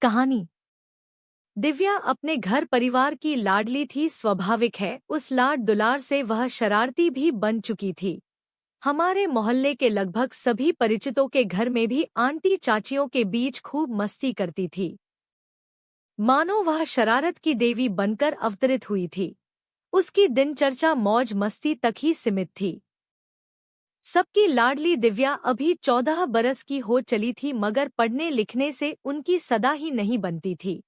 कहानी। दिव्या अपने घर परिवार की लाडली थी। स्वाभाविक है, उस लाड दुलार से वह शरारती भी बन चुकी थी। हमारे मोहल्ले के लगभग सभी परिचितों के घर में भी आंटी चाचियों के बीच खूब मस्ती करती थी, मानो वह शरारत की देवी बनकर अवतरित हुई थी। उसकी दिनचर्या मौज मस्ती तक ही सीमित थी। सबकी लाडली दिव्या अभी 14 बरस की हो चली थी, मगर पढ़ने लिखने से उनकी सदा ही नहीं बनती थी।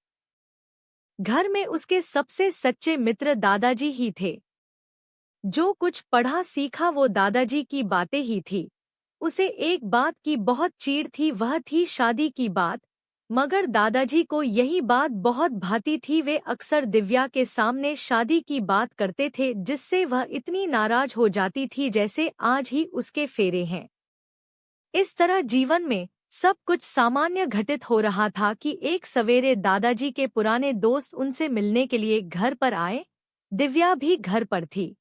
घर में उसके सबसे सच्चे मित्र दादाजी ही थे। जो कुछ पढ़ा सीखा वो दादाजी की बातें ही थी। उसे एक बात की बहुत चिढ़ थी, वह थी शादी की बात। मगर दादाजी को यही बात बहुत भाती थी। वे अक्सर दिव्या के सामने शादी की बात करते थे, जिससे वह इतनी नाराज हो जाती थी जैसे आज ही उसके फेरे हैं। इस तरह जीवन में सब कुछ सामान्य घटित हो रहा था कि एक सवेरे दादाजी के पुराने दोस्त उनसे मिलने के लिए घर पर आए। दिव्या भी घर पर थी।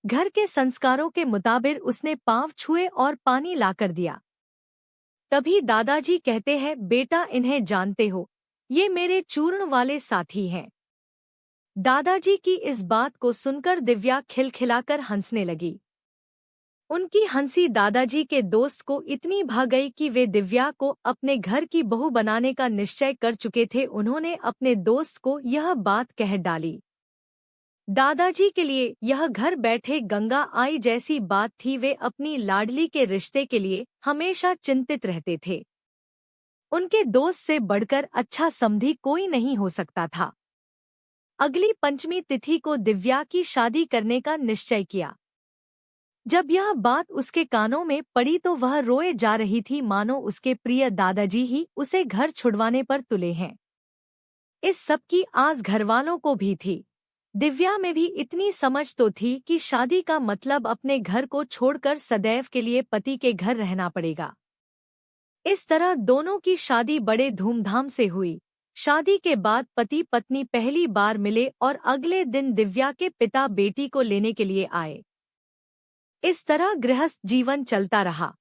घर के संस्कारों के मुताबिक उसने पांव छुए और पानी लाकर दिया। तभी दादाजी कहते हैं, बेटा इन्हें जानते हो, ये मेरे चूर्ण वाले साथी हैं। दादाजी की इस बात को सुनकर दिव्या खिलखिलाकर हंसने लगी। उनकी हंसी दादाजी के दोस्त को इतनी भा गई कि वे दिव्या को अपने घर की बहू बनाने का निश्चय कर चुके थे। उन्होंने अपने दोस्त को यह बात कह डाली। दादाजी के लिए यह घर बैठे गंगा आई जैसी बात थी। वे अपनी लाडली के रिश्ते के लिए हमेशा चिंतित रहते थे। उनके दोस्त से बढ़कर अच्छा समधी कोई नहीं हो सकता था। अगली पंचमी तिथि को दिव्या की शादी करने का निश्चय किया। जब यह बात उसके कानों में पड़ी तो वह रोए जा रही थी, मानो उसके प्रिय दादाजी ही उसे घर छुड़वाने पर तुले हैं। इस सब की आस घरवालों को भी थी। दिव्या में भी इतनी समझ तो थी कि शादी का मतलब अपने घर को छोड़कर सदैव के लिए पति के घर रहना पड़ेगा। इस तरह दोनों की शादी बड़े धूमधाम से हुई। शादी के बाद पति पत्नी पहली बार मिले और अगले दिन दिव्या के पिता बेटी को लेने के लिए आए। इस तरह गृहस्थ जीवन चलता रहा।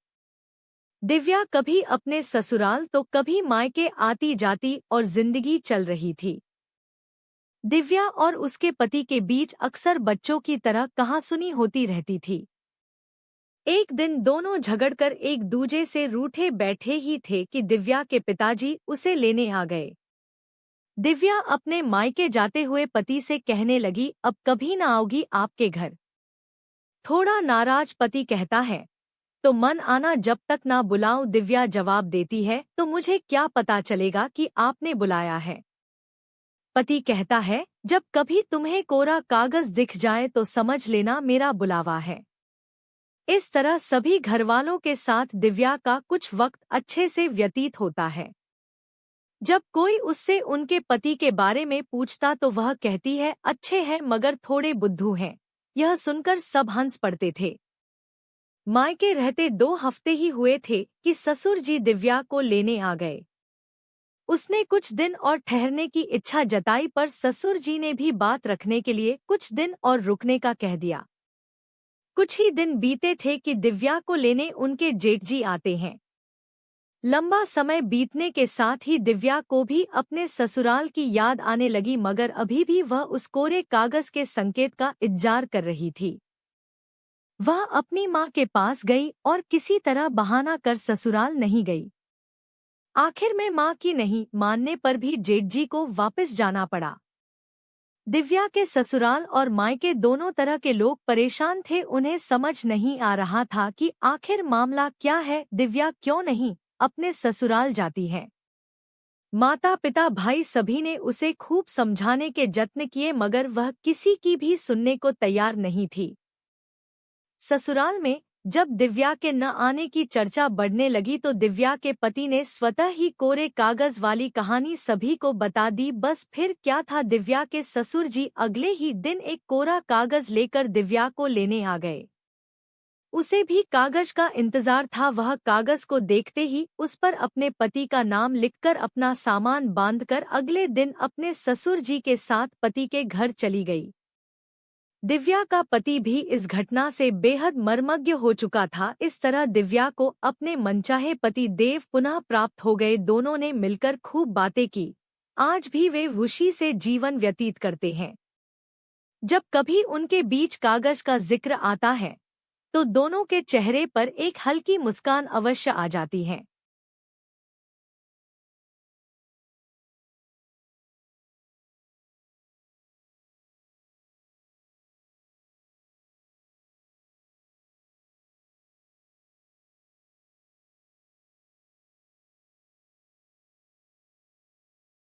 दिव्या कभी अपने ससुराल तो कभी मायके आती जाती और जिंदगी चल रही थी। दिव्या और उसके पति के बीच अक्सर बच्चों की तरह कहासुनी होती रहती थी। एक दिन दोनों झगड़कर एक दूजे से रूठे बैठे ही थे कि दिव्या के पिताजी उसे लेने आ गए। दिव्या अपने मायके जाते हुए पति से कहने लगी, अब कभी ना आओगी आपके घर। थोड़ा नाराज पति कहता है, तो मन आना जब तक ना बुलाऊं। दिव्या जवाब देती है, तो मुझे क्या पता चलेगा कि आपने बुलाया है। पति कहता है, जब कभी तुम्हें कोरा कागज दिख जाए तो समझ लेना मेरा बुलावा है। इस तरह सभी घरवालों के साथ दिव्या का कुछ वक्त अच्छे से व्यतीत होता है। जब कोई उससे उनके पति के बारे में पूछता तो वह कहती है, अच्छे हैं मगर थोड़े बुद्धू हैं। यह सुनकर सब हंस पड़ते थे। मायके रहते 2 हफ्ते ही हुए थे कि ससुर जी दिव्या को लेने आ गए। उसने कुछ दिन और ठहरने की इच्छा जताई, पर ससुर जी ने भी बात रखने के लिए कुछ दिन और रुकने का कह दिया। कुछ ही दिन बीते थे कि दिव्या को लेने उनके जेठ जी आते हैं। लंबा समय बीतने के साथ ही दिव्या को भी अपने ससुराल की याद आने लगी, मगर अभी भी वह उस कोरे कागज के संकेत का इंतजार कर रही थी। वह अपनी माँ के पास गई और किसी तरह बहाना कर ससुराल नहीं गई। आखिर में माँ की नहीं मानने पर भी जेठ जी को वापस जाना पड़ा। दिव्या के ससुराल और मायके दोनों तरह के लोग परेशान थे। उन्हें समझ नहीं आ रहा था कि आखिर मामला क्या है। दिव्या क्यों नहीं अपने ससुराल जाती है। माता पिता भाई सभी ने उसे खूब समझाने के यत्न किए, मगर वह किसी की भी सुनने को तैयार नहीं थी। ससुराल में जब दिव्या के न आने की चर्चा बढ़ने लगी तो दिव्या के पति ने स्वतः ही कोरे कागज वाली कहानी सभी को बता दी। बस फिर क्या था, दिव्या के ससुर जी अगले ही दिन एक कोरा कागज लेकर दिव्या को लेने आ गए। उसे भी कागज का इंतजार था। वह कागज को देखते ही उस पर अपने पति का नाम लिखकर अपना सामान बांधकर अगले दिन अपने ससुर जी के साथ पति के घर चली गई। दिव्या का पति भी इस घटना से बेहद मर्मज्ञ हो चुका था। इस तरह दिव्या को अपने मनचाहे पति देव पुनः प्राप्त हो गए। दोनों ने मिलकर खूब बातें की। आज भी वे खुशी से जीवन व्यतीत करते हैं। जब कभी उनके बीच कागज का जिक्र आता है तो दोनों के चेहरे पर एक हल्की मुस्कान अवश्य आ जाती है।